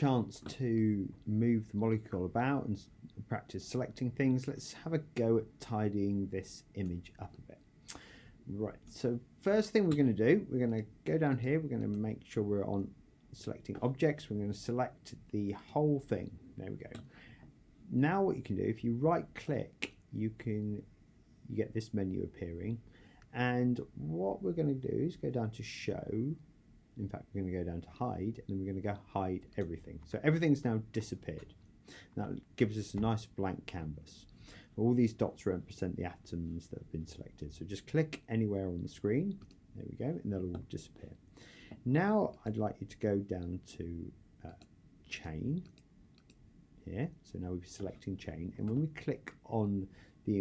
chance to move the molecule about and practice selecting things, let's have a go at tidying this image up a bit. Right, so first thing we're going to do, we're going to go down here, we're going to make sure we're on selecting objects, we're going to select the whole thing. There we go. Now what you can do, if you right click, you get this menu appearing, and what we're going to do is go down to show. In fact, we're going to go down to hide, and then we're going to go hide everything. So everything's now disappeared. That gives us a nice blank canvas. All these dots represent the atoms that have been selected. So just click anywhere on the screen. There we go, and they'll all disappear. Now I'd like you to go down to chain here. So now we're selecting chain, and when we click on the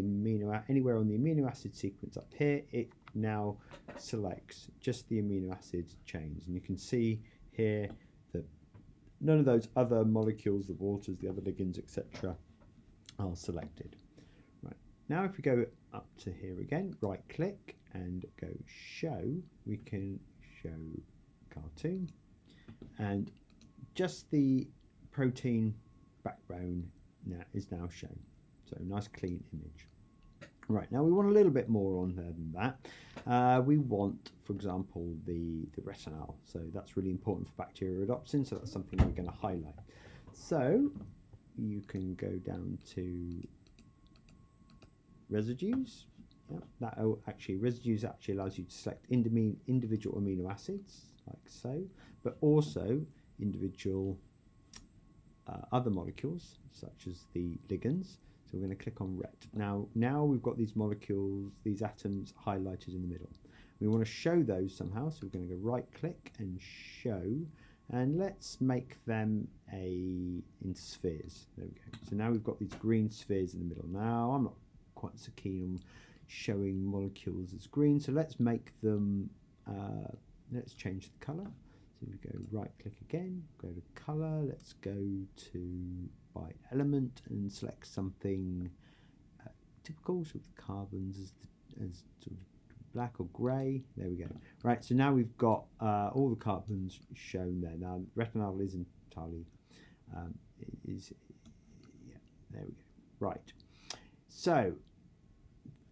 anywhere on the amino acid sequence up here, it now selects just the amino acid chains, and you can see here that none of those other molecules, the waters, the other ligands, etc., are selected. Right, now if we go up to here again, right click and go show, we can show cartoon, and just the protein backbone is now shown. So nice clean image. Right, now we want a little bit more on there than that. We want, for example, the retinol. So that's really important for bacteriorhodopsin, so that's something we're going to highlight. So you can go down to residues. Yeah, residues actually allows you to select individual amino acids, like so, but also individual other molecules, such as the ligands. So we're going to click on ret. Now we've got these molecules, these atoms highlighted in the middle. We want to show those somehow, so we're going to go right click and show, and let's make them in spheres. There we go. So now we've got these green spheres in the middle. Now I'm not quite so keen on showing molecules as green, so let's make them, let's change the color. So we go right click again, go to color, let's go to by element and select something typical, so the carbons as sort of black or grey. There we go. Right, so now we've got all the carbons shown there. Now retinol is entirely yeah, there we go. Right, so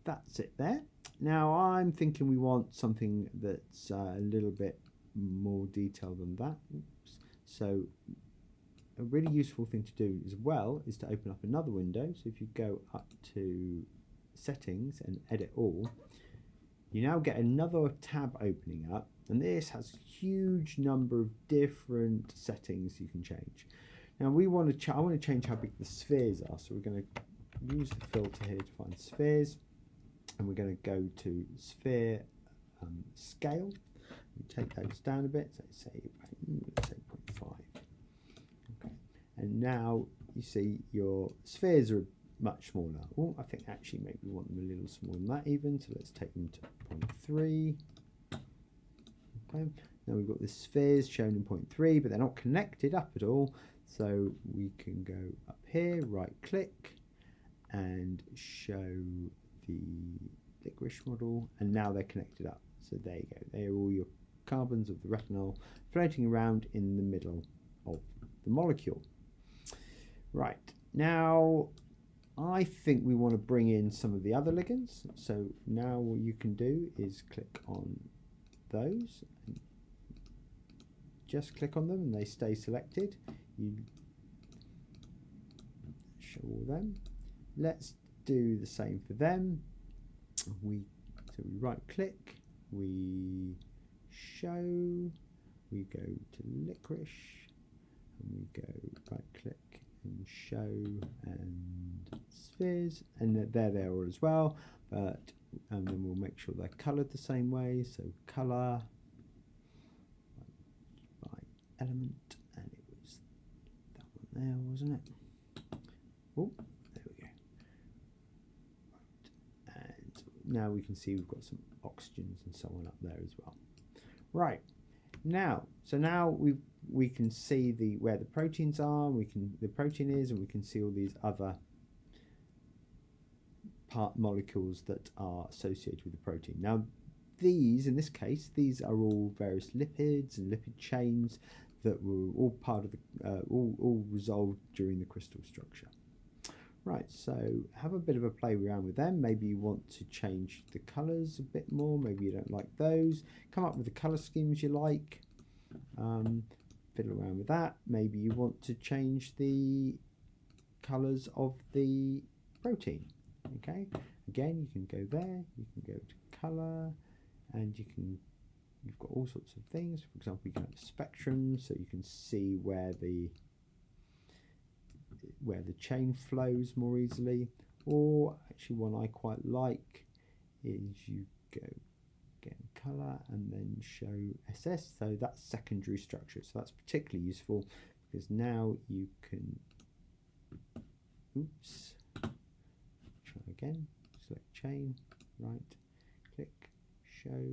that's it there. Now I'm thinking we want something that's a little bit more detailed than that. Oops. So a really useful thing to do as well is to open up another window. So if you go up to settings and edit all, you now get another tab opening up, and this has a huge number of different settings you can change. Now I want to change how big the spheres are, so we're going to use the filter here to find spheres, and we're going to go to sphere scale. We take those down a bit, so say 0.5. Okay, and now you see your spheres are much smaller. Oh, I think actually maybe we want them a little smaller than that even, so let's take them to 0.3. Okay, now we've got the spheres shown in 0.3, but they're not connected up at all, so we can go up here, right click, and show the licorice model, and now they're connected up. So there you go, they're all your carbons of the retinol floating around in the middle of the molecule. Right, now I think we want to bring in some of the other ligands. So now what you can do is click on those, and just click on them and they stay selected. You show all them. Let's do the same for them. So we right click, we show, we go to licorice, and we go right click and show and spheres, and they're there all as well, but then we'll make sure they're coloured the same way. So colour by element, and it was that one there, wasn't it? Oh, there we go. Right. And now we can see we've got some oxygens and so on up there as well. Right, now we can see where the proteins are, the protein is, and we can see all these other molecules that are associated with the protein. Now in this case, these are all various lipids and lipid chains that were all part of the all resolved during the crystal structure. Right, so have a bit of a play around with them. Maybe you want to change the colours a bit more. Maybe you don't like those. Come up with the colour schemes you like. Fiddle around with that. Maybe you want to change the colours of the protein. Okay, again, you can go there. You can go to colour, and you've got all sorts of things. For example, you can have a spectrum, so you can see where the chain flows more easily. Or actually, one I quite like is you go again colour and then show SS. So that's secondary structure. So that's particularly useful because now you can. Oops. Try again. Select chain. Right. Click. Show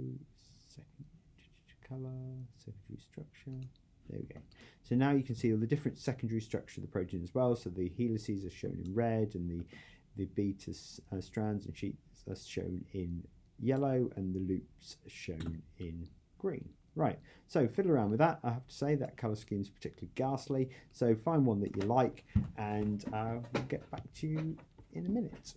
colour, secondary structure. There we go. So now you can see all the different secondary structure of the protein as well. So the helices are shown in red, and the beta strands and sheets are shown in yellow, and the loops are shown in green. Right, so fiddle around with that. I have to say that colour scheme is particularly ghastly. So find one that you like, and we'll get back to you in a minute.